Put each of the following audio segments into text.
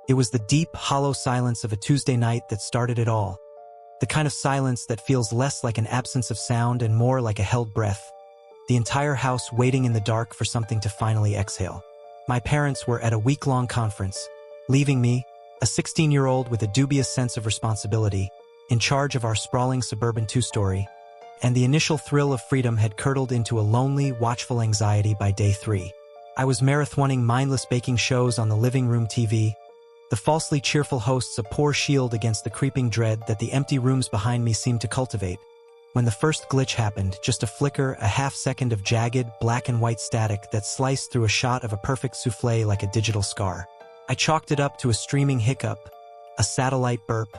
It was the deep, hollow silence of a Tuesday night that started it all. The kind of silence that feels less like an absence of sound and more like a held breath. The entire house waiting in the dark for something to finally exhale. My parents were at a week-long conference, leaving me, a 16-year-old with a dubious sense of responsibility, in charge of our sprawling suburban two-story, and the initial thrill of freedom had curdled into a lonely, watchful anxiety by day 3. I was marathoning mindless baking shows on the living room TV, the falsely cheerful hosts a poor shield against the creeping dread that the empty rooms behind me seemed to cultivate. When the first glitch happened, just a flicker, a half-second of jagged, black and white static that sliced through a shot of a perfect soufflé like a digital scar. I chalked it up to a streaming hiccup, a satellite burp,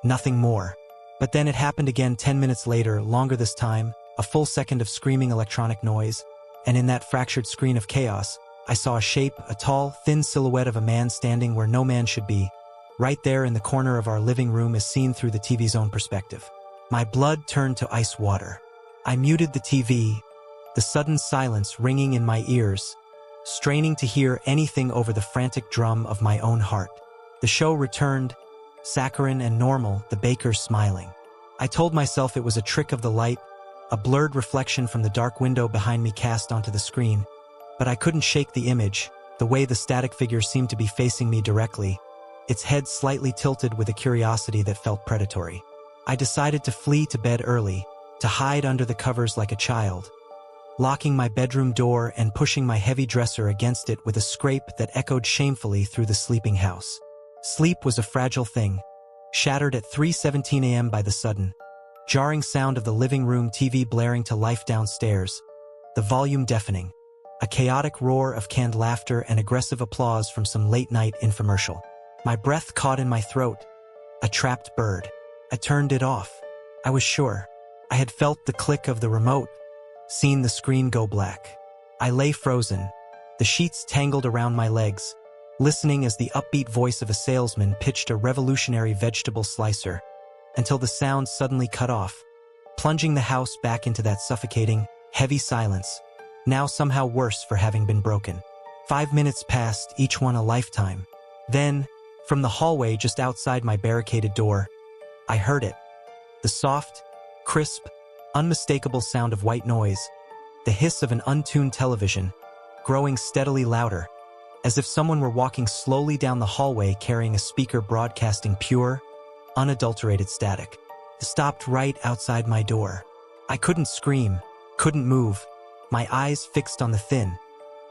nothing more. But then it happened again 10 minutes later, longer this time, a full second of screaming electronic noise, and in that fractured screen of chaos, I saw a shape, a tall, thin silhouette of a man standing where no man should be, right there in the corner of our living room as seen through the TV's own perspective. My blood turned to ice water. I muted the TV, the sudden silence ringing in my ears, straining to hear anything over the frantic drum of my own heart. The show returned, saccharine and normal, the bakers smiling. I told myself it was a trick of the light, a blurred reflection from the dark window behind me cast onto the screen. But I couldn't shake the image, the way the static figure seemed to be facing me directly, its head slightly tilted with a curiosity that felt predatory. I decided to flee to bed early, to hide under the covers like a child, locking my bedroom door and pushing my heavy dresser against it with a scrape that echoed shamefully through the sleeping house. Sleep was a fragile thing, shattered at 3:17 a.m. by the sudden, jarring sound of the living room TV blaring to life downstairs, the volume deafening. A chaotic roar of canned laughter and aggressive applause from some late-night infomercial. My breath caught in my throat. A trapped bird. I turned it off. I was sure. I had felt the click of the remote, seen the screen go black. I lay frozen, the sheets tangled around my legs, listening as the upbeat voice of a salesman pitched a revolutionary vegetable slicer, until the sound suddenly cut off, plunging the house back into that suffocating, heavy silence, now somehow worse for having been broken. 5 minutes passed, each one a lifetime. Then, from the hallway just outside my barricaded door, I heard it. The soft, crisp, unmistakable sound of white noise, the hiss of an untuned television, growing steadily louder, as if someone were walking slowly down the hallway carrying a speaker broadcasting pure, unadulterated static. It stopped right outside my door. I couldn't scream, couldn't move, my eyes fixed on the thin,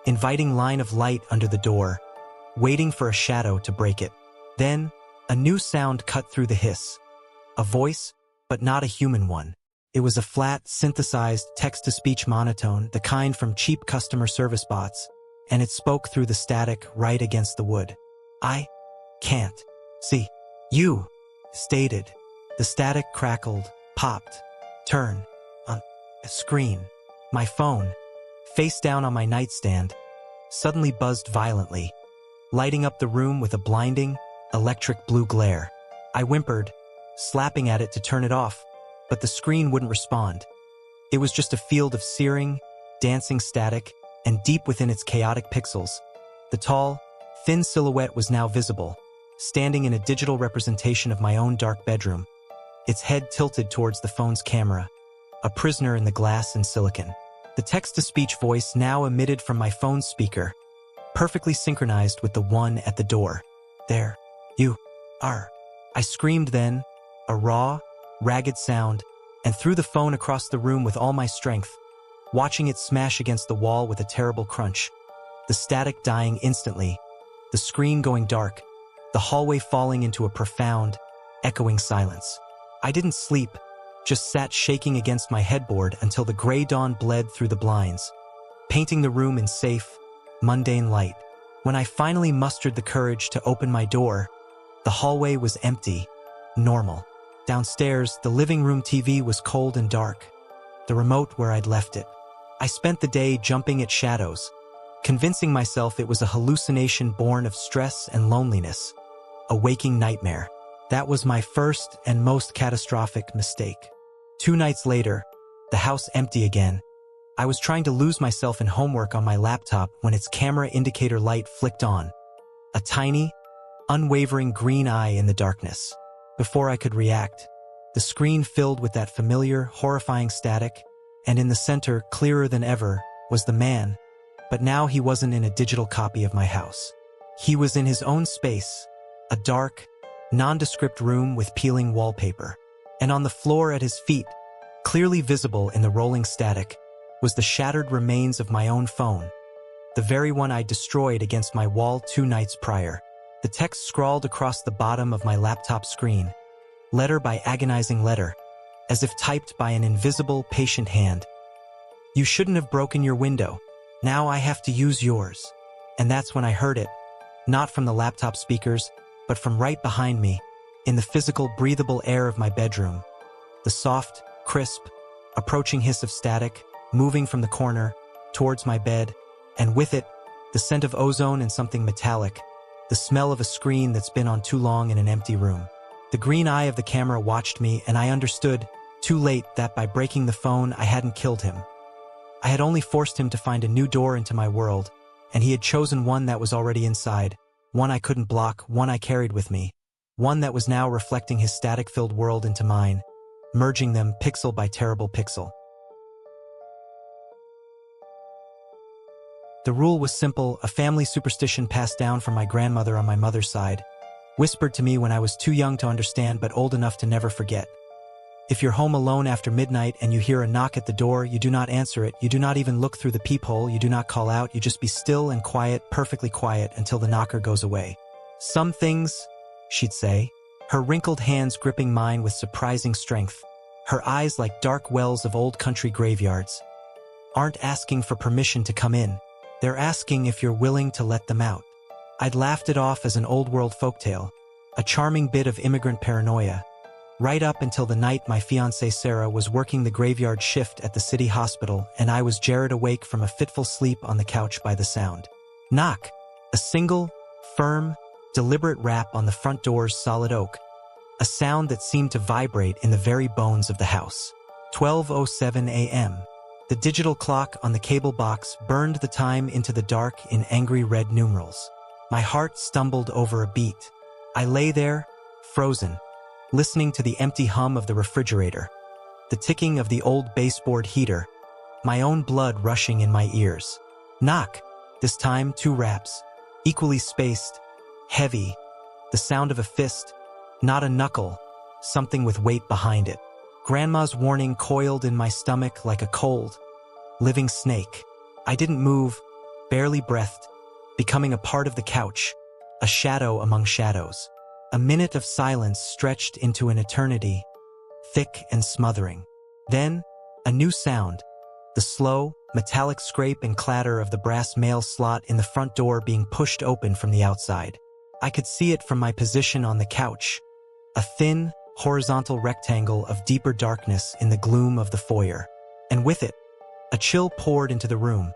inviting line of light under the door, waiting for a shadow to break it. Then, a new sound cut through the hiss. A voice, but not a human one. It was a flat, synthesized, text-to-speech monotone, the kind from cheap customer service bots, and it spoke through the static right against the wood. "I can't see you," stated. The static crackled, popped, turned on a screen. My phone, face down on my nightstand, suddenly buzzed violently, lighting up the room with a blinding, electric blue glare. I whimpered, slapping at it to turn it off, but the screen wouldn't respond. It was just a field of searing, dancing static, and deep within its chaotic pixels, the tall, thin silhouette was now visible, standing in a digital representation of my own dark bedroom, its head tilted towards the phone's camera, a prisoner in the glass and silicon. The text-to-speech voice now emitted from my phone's speaker, perfectly synchronized with the one at the door. "There you are," I screamed then, a raw, ragged sound, and threw the phone across the room with all my strength, watching it smash against the wall with a terrible crunch. The static dying instantly, the screen going dark, the hallway falling into a profound, echoing silence. I didn't sleep, just sat shaking against my headboard until the gray dawn bled through the blinds, painting the room in safe, mundane light. When I finally mustered the courage to open my door, the hallway was empty, normal. Downstairs, the living room TV was cold and dark, the remote where I'd left it. I spent the day jumping at shadows, convincing myself it was a hallucination born of stress and loneliness, a waking nightmare. That was my first and most catastrophic mistake. 2 nights later, the house empty again. I was trying to lose myself in homework on my laptop when its camera indicator light flicked on. A tiny, unwavering green eye in the darkness. Before I could react, the screen filled with that familiar, horrifying static, and in the center, clearer than ever, was the man. But now he wasn't in a digital copy of my house. He was in his own space, a dark, nondescript room with peeling wallpaper. And on the floor at his feet, clearly visible in the rolling static, was the shattered remains of my own phone, the very one I destroyed against my wall 2 nights prior. The text scrawled across the bottom of my laptop screen, letter by agonizing letter, as if typed by an invisible, patient hand. "You shouldn't have broken your window. Now I have to use yours." And that's when I heard it, not from the laptop speakers, but from right behind me, in the physical, breathable air of my bedroom. The soft, crisp, approaching hiss of static, moving from the corner, towards my bed, and with it, the scent of ozone and something metallic, the smell of a screen that's been on too long in an empty room. The green eye of the camera watched me, and I understood, too late, that by breaking the phone, I hadn't killed him. I had only forced him to find a new door into my world, and he had chosen one that was already inside, one I couldn't block, one I carried with me, one that was now reflecting his static-filled world into mine, merging them pixel by terrible pixel. The rule was simple, a family superstition passed down from my grandmother on my mother's side, whispered to me when I was too young to understand but old enough to never forget. If you're home alone after midnight and you hear a knock at the door, you do not answer it, you do not even look through the peephole, you do not call out, you just be still and quiet, perfectly quiet, until the knocker goes away. "Some things," she'd say, her wrinkled hands gripping mine with surprising strength, her eyes like dark wells of old country graveyards, "aren't asking for permission to come in. They're asking if you're willing to let them out." I'd laughed it off as an old-world folktale, a charming bit of immigrant paranoia, right up until the night my fiancée Sarah was working the graveyard shift at the city hospital and I was jarred awake from a fitful sleep on the couch by the sound. Knock. A single, firm, deliberate rap on the front door's solid oak. A sound that seemed to vibrate in the very bones of the house. 12:07 a.m. The digital clock on the cable box burned the time into the dark in angry red numerals. My heart stumbled over a beat. I lay there, frozen, listening to the empty hum of the refrigerator, the ticking of the old baseboard heater, my own blood rushing in my ears. Knock. This time 2 raps, equally spaced, heavy, the sound of a fist, not a knuckle, something with weight behind it. Grandma's warning coiled in my stomach like a cold, living snake. I didn't move, barely breathed, becoming a part of the couch, a shadow among shadows. A minute of silence stretched into an eternity, thick and smothering. Then, a new sound, the slow, metallic scrape and clatter of the brass mail slot in the front door being pushed open from the outside. I could see it from my position on the couch, a thin, horizontal rectangle of deeper darkness in the gloom of the foyer. And with it, a chill poured into the room,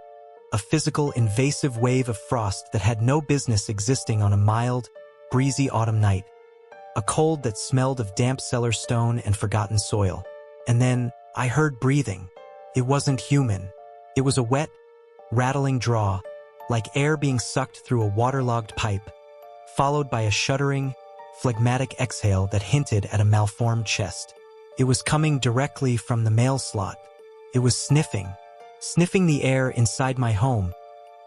a physical, invasive wave of frost that had no business existing on a mild, breezy autumn night. A cold that smelled of damp cellar stone and forgotten soil. And then, I heard breathing. It wasn't human. It was a wet, rattling draw, like air being sucked through a waterlogged pipe, followed by a shuddering, phlegmatic exhale that hinted at a malformed chest. It was coming directly from the mail slot. It was sniffing the air inside my home,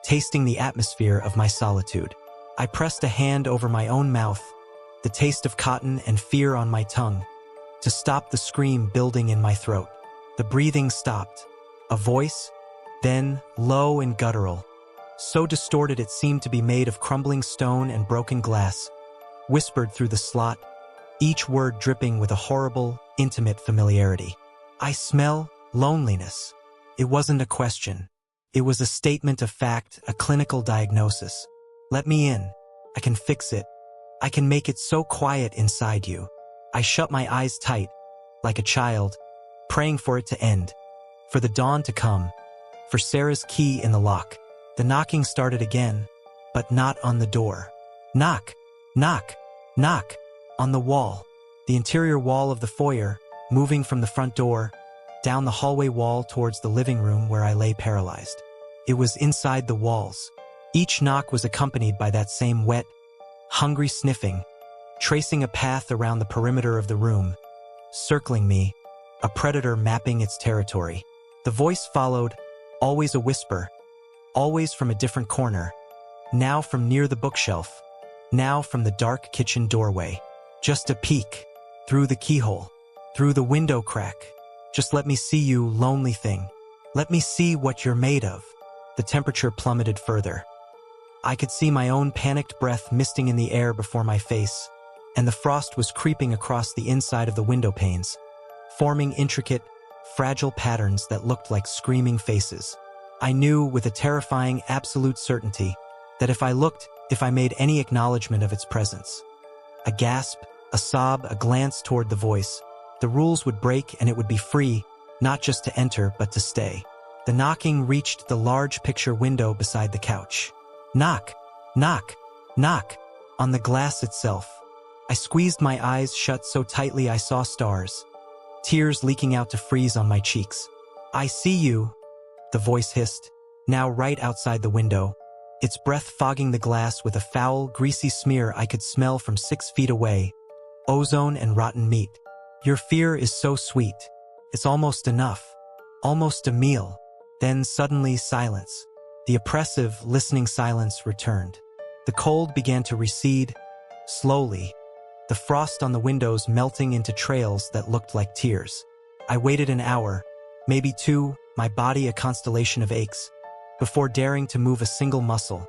tasting the atmosphere of my solitude. I pressed a hand over my own mouth, the taste of cotton and fear on my tongue, to stop the scream building in my throat. The breathing stopped. A voice, then low and guttural, so distorted it seemed to be made of crumbling stone and broken glass, whispered through the slot, each word dripping with a horrible, intimate familiarity. "I smell loneliness." It wasn't a question. It was a statement of fact, a clinical diagnosis. "Let me in. I can fix it. I can make it so quiet inside you." I shut my eyes tight, like a child, praying for it to end, for the dawn to come, for Sarah's key in the lock. The knocking started again, but not on the door. Knock, knock, knock, on the wall, the interior wall of the foyer, moving from the front door, down the hallway wall towards the living room where I lay paralyzed. It was inside the walls. Each knock was accompanied by that same wet, hungry sniffing, tracing a path around the perimeter of the room, circling me, a predator mapping its territory. The voice followed, always a whisper, always from a different corner, now from near the bookshelf, now from the dark kitchen doorway. Just a peek, through the keyhole, through the window crack. Just let me see you, lonely thing. Let me see what you're made of. The temperature plummeted further. I could see my own panicked breath misting in the air before my face, and the frost was creeping across the inside of the window panes, forming intricate, fragile patterns that looked like screaming faces. I knew with a terrifying absolute certainty that if I looked, if I made any acknowledgement of its presence, a gasp, a sob, a glance toward the voice, the rules would break and it would be free, not just to enter but to stay. The knocking reached the large picture window beside the couch. Knock, knock, knock, on the glass itself. I squeezed my eyes shut so tightly I saw stars, tears leaking out to freeze on my cheeks. I see you, the voice hissed, now right outside the window, its breath fogging the glass with a foul, greasy smear I could smell from 6 feet away, ozone and rotten meat. Your fear is so sweet. It's almost enough. Almost a meal. Then suddenly silence. The oppressive, listening silence returned. The cold began to recede, slowly, the frost on the windows melting into trails that looked like tears. I waited an hour, maybe 2, my body a constellation of aches, before daring to move a single muscle,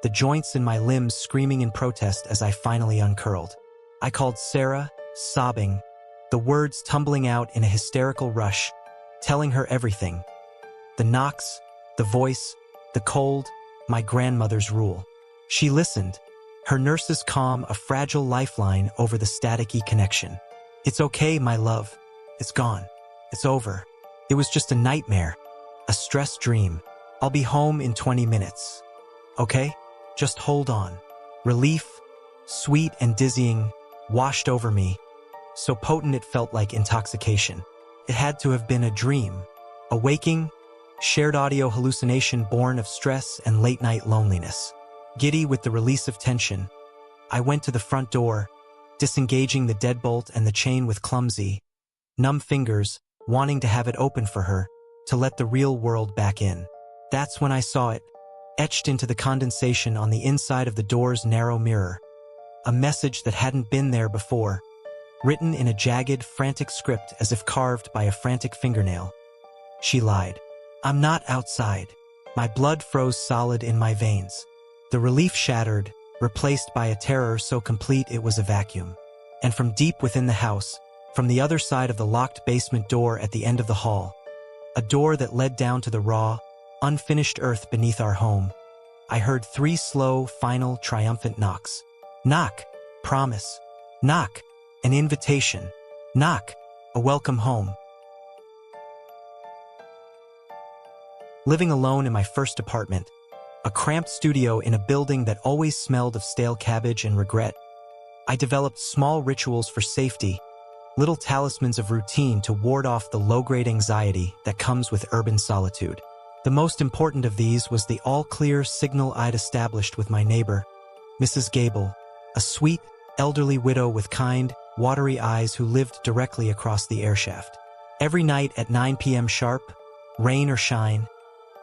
the joints in my limbs screaming in protest as I finally uncurled. I called Sarah, sobbing, the words tumbling out in a hysterical rush, telling her everything. The knocks, the voice, the cold, my grandmother's rule. She listened, her nurse's calm a fragile lifeline over the staticky connection. It's okay, my love. It's gone. It's over. It was just a nightmare, a stress dream. I'll be home in 20 minutes. Okay? Just hold on. Relief, sweet and dizzying, washed over me, so potent it felt like intoxication. It had to have been a dream, a waking, shared audio hallucination born of stress and late-night loneliness. Giddy with the release of tension, I went to the front door, disengaging the deadbolt and the chain with clumsy, numb fingers, wanting to have it open for her, to let the real world back in. That's when I saw it, etched into the condensation on the inside of the door's narrow mirror. A message that hadn't been there before, written in a jagged, frantic script as if carved by a frantic fingernail. She lied. I'm not outside. My blood froze solid in my veins. The relief shattered, replaced by a terror so complete it was a vacuum. And from deep within the house, from the other side of the locked basement door at the end of the hall, a door that led down to the raw, unfinished earth beneath our home, I heard 3 slow, final, triumphant knocks. Knock, promise. Knock, an invitation. Knock, a welcome home. Living alone in my first apartment, a cramped studio in a building that always smelled of stale cabbage and regret, I developed small rituals for safety, little talismans of routine to ward off the low-grade anxiety that comes with urban solitude. The most important of these was the all-clear signal I'd established with my neighbor, Mrs. Gable, a sweet, elderly widow with kind, watery eyes who lived directly across the airshaft. Every night at 9 p.m. sharp, rain or shine,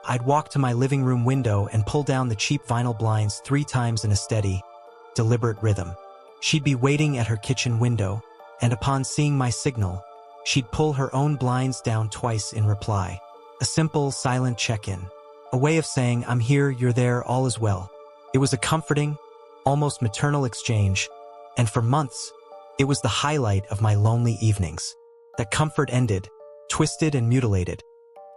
I'd walk to my living room window and pull down the cheap vinyl blinds 3 times in a steady, deliberate rhythm. She'd be waiting at her kitchen window, and upon seeing my signal, she'd pull her own blinds down twice in reply. A simple, silent check-in. A way of saying, I'm here, you're there, all is well. It was a comforting, almost maternal exchange, and for months, it was the highlight of my lonely evenings. That comfort ended, twisted and mutilated,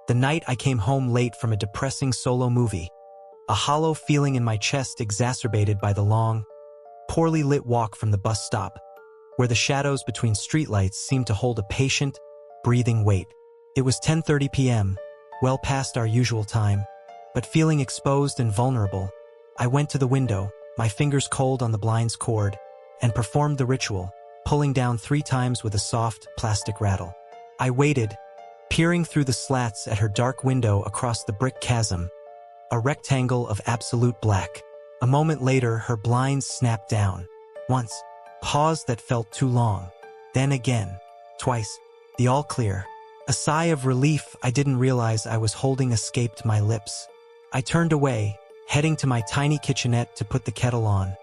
the night I came home late from a depressing solo movie, a hollow feeling in my chest exacerbated by the long, poorly lit walk from the bus stop, where the shadows between streetlights seemed to hold a patient, breathing weight. It was 10:30 p.m., well past our usual time, but feeling exposed and vulnerable, I went to the window, my fingers cold on the blind's cord, and performed the ritual, pulling down 3 times with a soft, plastic rattle. I waited, peering through the slats at her dark window across the brick chasm, a rectangle of absolute black. A moment later, her blinds snapped down. Once. Pause that felt too long. Then again. Twice. The all clear. A sigh of relief I didn't realize I was holding escaped my lips. I turned away, heading to my tiny kitchenette to put the kettle on,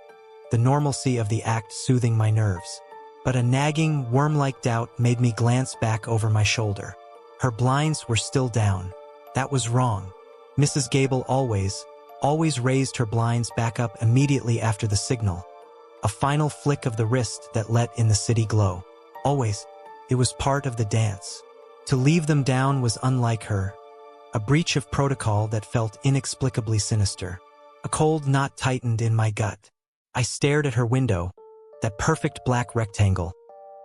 the normalcy of the act soothing my nerves. But a nagging, worm-like doubt made me glance back over my shoulder. Her blinds were still down. That was wrong. Mrs. Gable always raised her blinds back up immediately after the signal. A final flick of the wrist that let in the city glow. Always. It was part of the dance. To leave them down was unlike her. A breach of protocol that felt inexplicably sinister. A cold knot tightened in my gut. I stared at her window, that perfect black rectangle,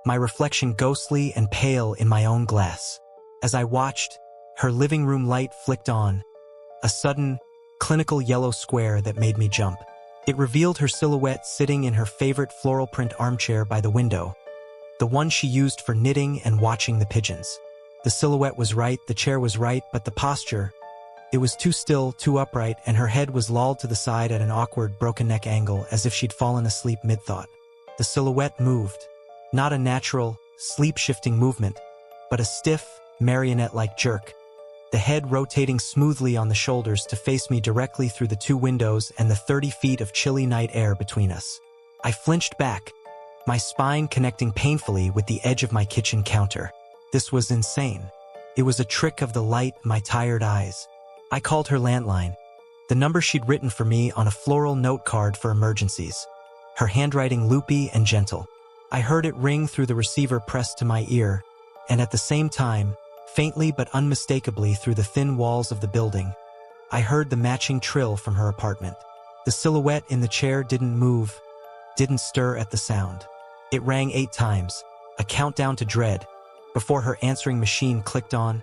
my reflection ghostly and pale in my own glass. As I watched, her living room light flicked on, a sudden, clinical yellow square that made me jump. It revealed her silhouette sitting in her favorite floral print armchair by the window, the one she used for knitting and watching the pigeons. The silhouette was right, the chair was right, but the posture, it was too still, too upright, and her head was lolled to the side at an awkward, broken neck angle, as if she'd fallen asleep mid-thought. The silhouette moved, not a natural, sleep-shifting movement, but a stiff, marionette-like jerk, the head rotating smoothly on the shoulders to face me directly through the 2 windows and the 30 feet of chilly night air between us. I flinched back, my spine connecting painfully with the edge of my kitchen counter. This was insane. It was a trick of the light, my tired eyes. I called her landline, the number she'd written for me on a floral note card for emergencies, her handwriting loopy and gentle. I heard it ring through the receiver pressed to my ear, and at the same time, faintly but unmistakably through the thin walls of the building, I heard the matching trill from her apartment. The silhouette in the chair didn't move, didn't stir at the sound. It rang 8 times, a countdown to dread, before her answering machine clicked on,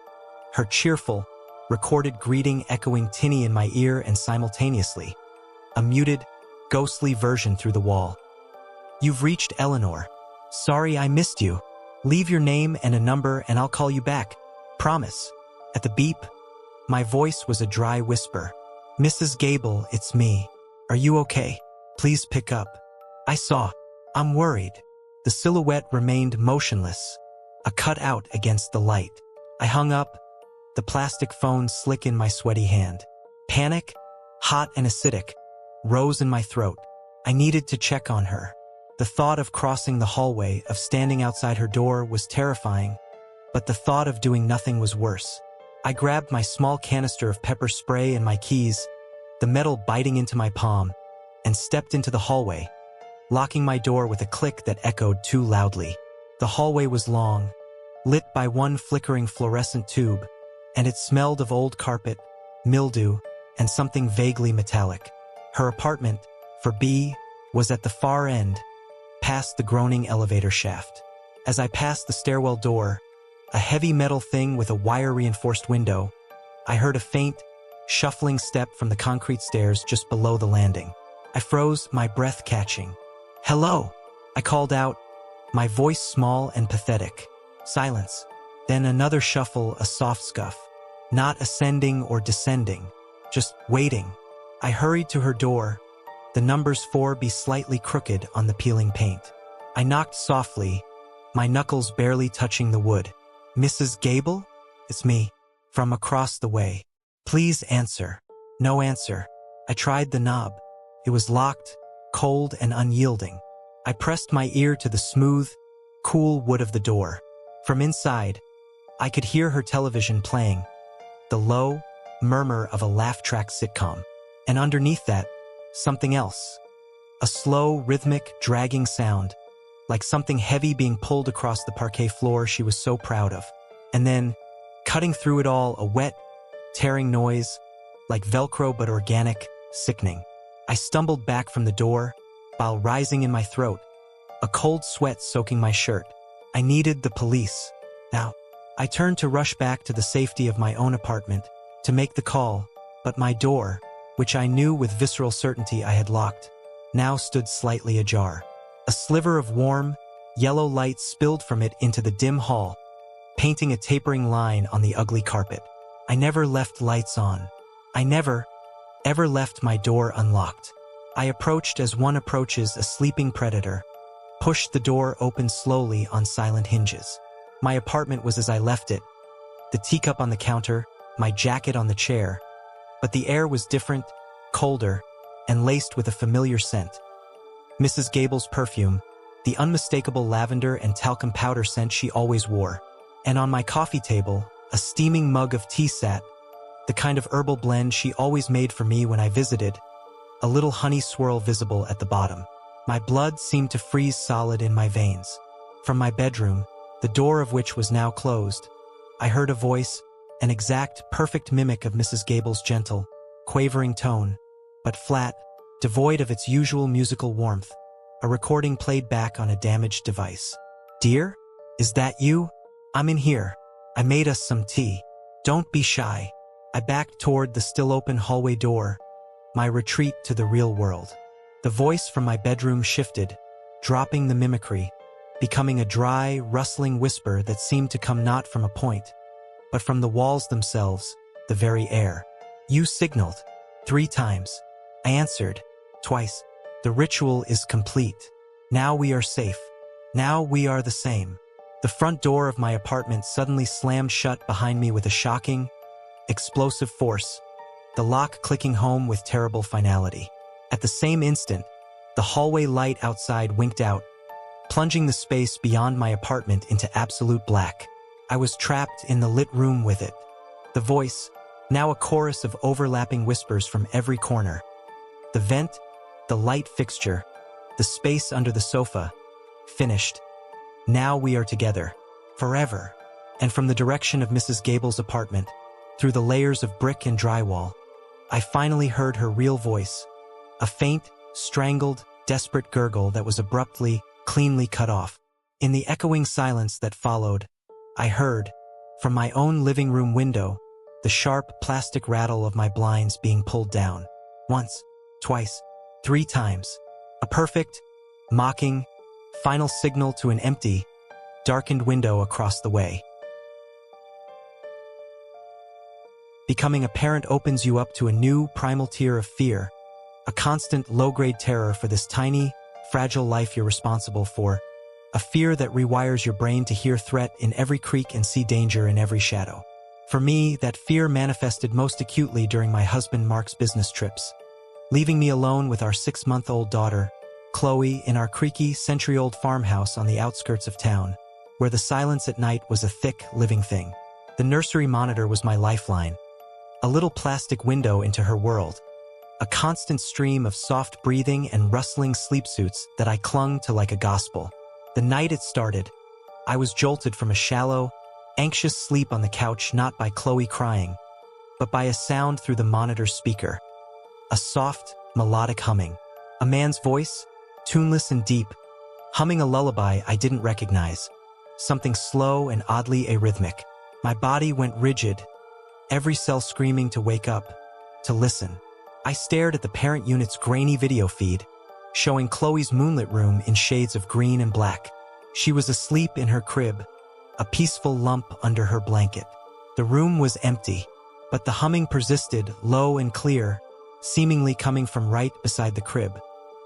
her cheerful, recorded greeting echoing tinny in my ear and simultaneously, a muted, ghostly version through the wall. "You've reached Eleanor. Sorry I missed you. Leave your name and a number and I'll call you back. Promise." At the beep, my voice was a dry whisper. "Mrs. Gable, it's me. Are you okay? Please pick up." I saw. I'm worried. The silhouette remained motionless, a cutout against the light. I hung up, the plastic phone slick in my sweaty hand. Panic, hot and acidic, rose in my throat. I needed to check on her. The thought of crossing the hallway, of standing outside her door, was terrifying, but the thought of doing nothing was worse. I grabbed my small canister of pepper spray and my keys, the metal biting into my palm, and stepped into the hallway, locking my door with a click that echoed too loudly. The hallway was long, lit by one flickering fluorescent tube, and it smelled of old carpet, mildew, and something vaguely metallic. Her apartment, for B, was at the far end, past the groaning elevator shaft. As I passed the stairwell door, a heavy metal thing with a wire-reinforced window, I heard a faint, shuffling step from the concrete stairs just below the landing. I froze, my breath catching. "Hello," I called out, my voice small and pathetic. Silence. Then another shuffle, a soft scuff. Not ascending or descending, just waiting. I hurried to her door, the numbers 4B slightly crooked on the peeling paint. I knocked softly, my knuckles barely touching the wood. "Mrs. Gable? It's me. From across the way. Please answer." No answer. I tried the knob. It was locked, cold and unyielding. I pressed my ear to the smooth, cool wood of the door. From inside, I could hear her television playing, the low murmur of a laugh-track sitcom. And underneath that, something else. A slow, rhythmic, dragging sound, like something heavy being pulled across the parquet floor she was so proud of. And then, cutting through it all, a wet, tearing noise, like Velcro but organic, sickening. I stumbled back from the door, bile rising in my throat, a cold sweat soaking my shirt. I needed the police. Now, I turned to rush back to the safety of my own apartment, to make the call, but my door, which I knew with visceral certainty I had locked, now stood slightly ajar. A sliver of warm, yellow light spilled from it into the dim hall, painting a tapering line on the ugly carpet. I never left lights on. I never, ever left my door unlocked. I approached as one approaches a sleeping predator, pushed the door open slowly on silent hinges. My apartment was as I left it, the teacup on the counter, my jacket on the chair, but the air was different, colder, and laced with a familiar scent. Mrs. Gable's perfume, the unmistakable lavender and talcum powder scent she always wore. And on my coffee table, a steaming mug of tea sat, the kind of herbal blend she always made for me when I visited, a little honey swirl visible at the bottom. My blood seemed to freeze solid in my veins. From my bedroom, the door of which was now closed, I heard a voice, an exact, perfect mimic of Mrs. Gable's gentle, quavering tone, but flat, devoid of its usual musical warmth. A recording played back on a damaged device. "Dear? Is that you? I'm in here. I made us some tea. Don't be shy." I backed toward the still-open hallway door, my retreat to the real world. The voice from my bedroom shifted, dropping the mimicry, becoming a dry, rustling whisper that seemed to come not from a point, but from the walls themselves, the very air. "You signaled 3 times. I answered twice. The ritual is complete. Now we are safe. Now we are the same." The front door of my apartment suddenly slammed shut behind me with a shocking, explosive force, the lock clicking home with terrible finality. At the same instant, the hallway light outside winked out, plunging the space beyond my apartment into absolute black. I was trapped in the lit room with it. The voice, now a chorus of overlapping whispers from every corner. The vent, the light fixture, the space under the sofa. Finished. Now we are together. Forever. And from the direction of Mrs. Gable's apartment, through the layers of brick and drywall, I finally heard her real voice. A faint, strangled, desperate gurgle that was abruptly, cleanly cut off. In the echoing silence that followed, I heard, from my own living room window, the sharp plastic rattle of my blinds being pulled down. Once, twice, 3 times. A perfect, mocking, final signal to an empty, darkened window across the way. Becoming a parent opens you up to a new, primal tier of fear, a constant, low-grade terror for this tiny, fragile life you're responsible for, a fear that rewires your brain to hear threat in every creak and see danger in every shadow. For me, that fear manifested most acutely during my husband Mark's business trips. Leaving me alone with our 6-month-old daughter, Chloe, in our creaky, century-old farmhouse on the outskirts of town, where the silence at night was a thick, living thing. The nursery monitor was my lifeline, a little plastic window into her world, a constant stream of soft breathing and rustling sleep suits that I clung to like a gospel. The night it started, I was jolted from a shallow, anxious sleep on the couch not by Chloe crying, but by a sound through the monitor's speaker. A soft, melodic humming. A man's voice, tuneless and deep, humming a lullaby I didn't recognize. Something slow and oddly arrhythmic. My body went rigid, every cell screaming to wake up, to listen. I stared at the parent unit's grainy video feed, showing Chloe's moonlit room in shades of green and black. She was asleep in her crib, a peaceful lump under her blanket. The room was empty, but the humming persisted, low and clear, seemingly coming from right beside the crib,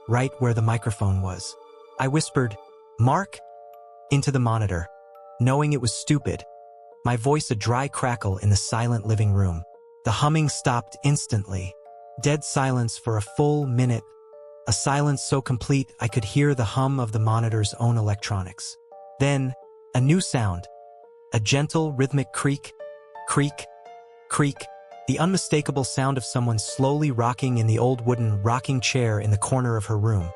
right where the microphone was. I whispered, "Mark?" into the monitor, knowing it was stupid, my voice a dry crackle in the silent living room. The humming stopped instantly. Dead silence for a full minute, a silence so complete I could hear the hum of the monitor's own electronics. Then, a new sound, a gentle, rhythmic creak, creak, creak, the unmistakable sound of someone slowly rocking in the old wooden rocking chair in the corner of her room.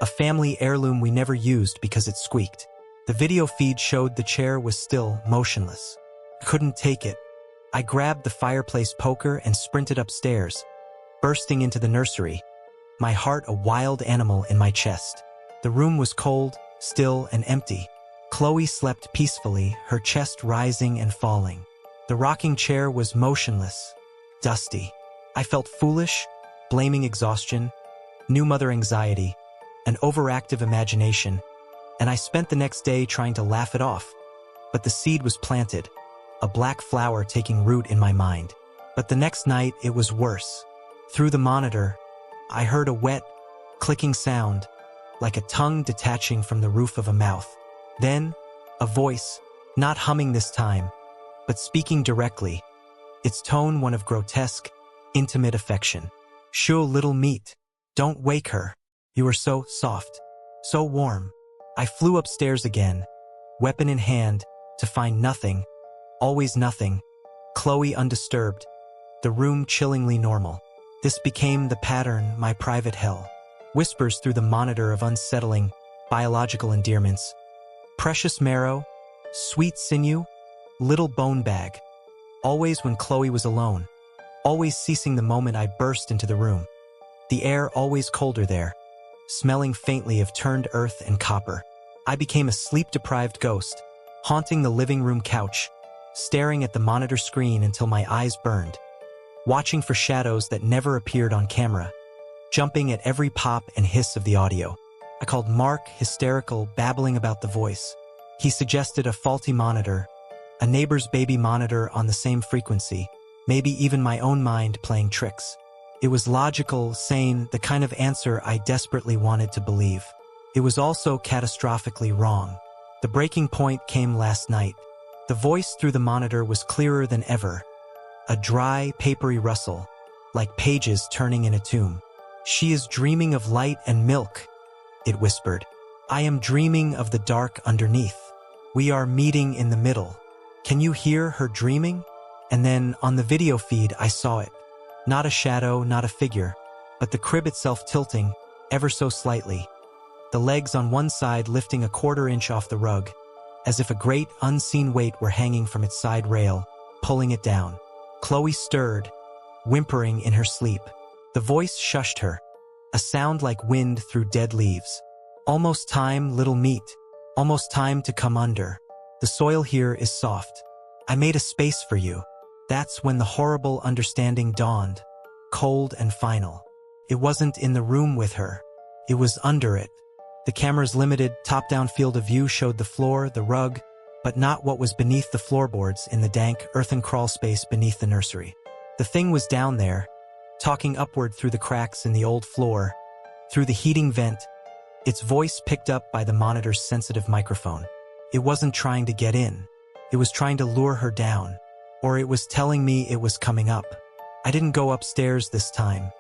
A family heirloom we never used because it squeaked. The video feed showed the chair was still motionless. Couldn't take it. I grabbed the fireplace poker and sprinted upstairs, bursting into the nursery, my heart a wild animal in my chest. The room was cold, still, and empty. Chloe slept peacefully, her chest rising and falling. The rocking chair was motionless, dusty. I felt foolish, blaming exhaustion, new mother anxiety, an overactive imagination, and I spent the next day trying to laugh it off. But the seed was planted, a black flower taking root in my mind. But the next night it was worse. Through the monitor, I heard a wet, clicking sound, like a tongue detaching from the roof of a mouth. Then, a voice, not humming this time, but speaking directly, its tone one of grotesque, intimate affection. "Shoo, little meat, don't wake her. You are so soft, so warm." I flew upstairs again, weapon in hand, to find nothing, always nothing, Chloe undisturbed, the room chillingly normal. This became the pattern, my private hell. Whispers through the monitor of unsettling, biological endearments. Precious marrow, sweet sinew, little bone bag. Always when Chloe was alone, always ceasing the moment I burst into the room. The air always colder there, smelling faintly of turned earth and copper. I became a sleep-deprived ghost, haunting the living room couch, staring at the monitor screen until my eyes burned, watching for shadows that never appeared on camera, jumping at every pop and hiss of the audio. I called Mark, hysterical, babbling about the voice. He suggested a faulty monitor, a neighbor's baby monitor on the same frequency, maybe even my own mind playing tricks. It was logical, sane, the kind of answer I desperately wanted to believe. It was also catastrophically wrong. The breaking point came last night. The voice through the monitor was clearer than ever. A dry, papery rustle, like pages turning in a tomb. "She is dreaming of light and milk," it whispered. "I am dreaming of the dark underneath. We are meeting in the middle. Can you hear her dreaming?" And then, on the video feed, I saw it. Not a shadow, not a figure, but the crib itself tilting, ever so slightly. The legs on one side lifting a quarter-inch off the rug, as if a great, unseen weight were hanging from its side rail, pulling it down. Chloe stirred, whimpering in her sleep. The voice shushed her, a sound like wind through dead leaves. "Almost time, little meat. Almost time to come under. The soil here is soft. I made a space for you." That's when the horrible understanding dawned, cold and final. It wasn't in the room with her. It was under it. The camera's limited, top-down field of view showed the floor, the rug, but not what was beneath the floorboards in the dank, earthen crawl space beneath the nursery. The thing was down there, talking upward through the cracks in the old floor, through the heating vent, its voice picked up by the monitor's sensitive microphone. It wasn't trying to get in. It was trying to lure her down. Or it was telling me it was coming up. I didn't go upstairs this time.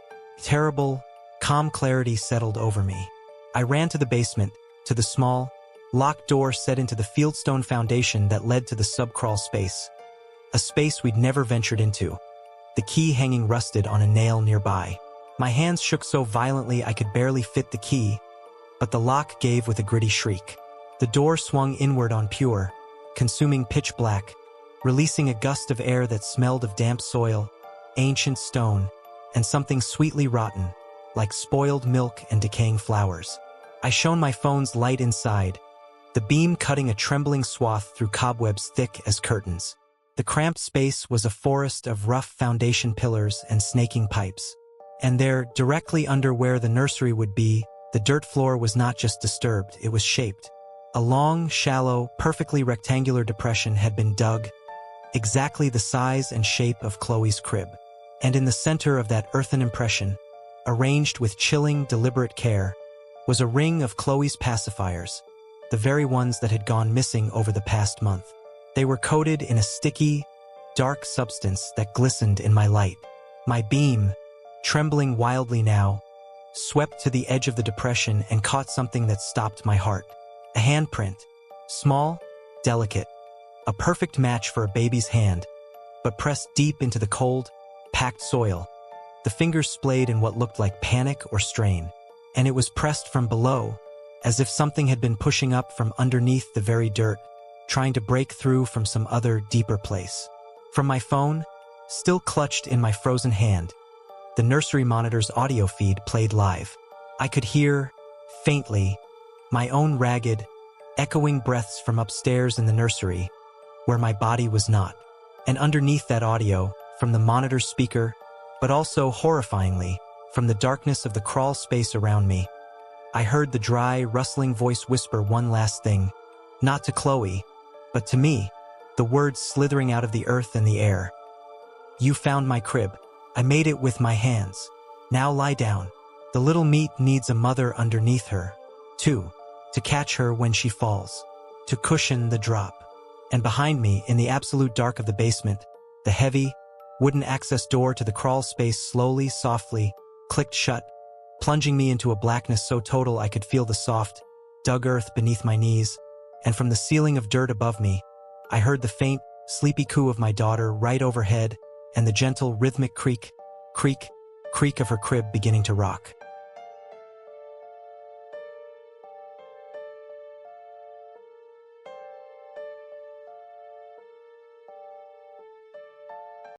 Terrible, calm clarity settled over me. I ran to the basement, to the small, locked door set into the fieldstone foundation that led to the subcrawl space. A space we'd never ventured into, the key hanging rusted on a nail nearby. My hands shook so violently I could barely fit the key, but the lock gave with a gritty shriek. The door swung inward on pure, consuming pitch black, releasing a gust of air that smelled of damp soil, ancient stone, and something sweetly rotten, like spoiled milk and decaying flowers. I shone my phone's light inside, the beam cutting a trembling swath through cobwebs thick as curtains. The cramped space was a forest of rough foundation pillars and snaking pipes. And there, directly under where the nursery would be, the dirt floor was not just disturbed, it was shaped. A long, shallow, perfectly rectangular depression had been dug, exactly the size and shape of Chloe's crib. And in the center of that earthen impression, arranged with chilling, deliberate care, was a ring of Chloe's pacifiers, the very ones that had gone missing over the past month. They were coated in a sticky, dark substance that glistened in my light. My beam, trembling wildly now, swept to the edge of the depression and caught something that stopped my heart. A handprint, small, delicate, a perfect match for a baby's hand, but pressed deep into the cold, packed soil. The fingers splayed in what looked like panic or strain, and it was pressed from below, as if something had been pushing up from underneath the very dirt, trying to break through from some other, deeper place. From my phone, still clutched in my frozen hand, the nursery monitor's audio feed played live. I could hear, faintly, my own ragged, echoing breaths from upstairs in the nursery, where my body was not. And underneath that audio, from the monitor speaker, but also, horrifyingly, from the darkness of the crawl space around me, I heard the dry, rustling voice whisper one last thing, not to Chloe, but to me, the words slithering out of the earth and the air. "You found my crib. I made it with my hands. Now lie down." The little meat needs a mother underneath her. 2. To catch her when she falls. To cushion the drop. And behind me, in the absolute dark of the basement, the heavy, wooden access door to the crawl space slowly, softly, clicked shut, plunging me into a blackness so total I could feel the soft, dug earth beneath my knees, and from the ceiling of dirt above me, I heard the faint, sleepy coo of my daughter right overhead and the gentle, rhythmic creak, creak, creak of her crib beginning to rock.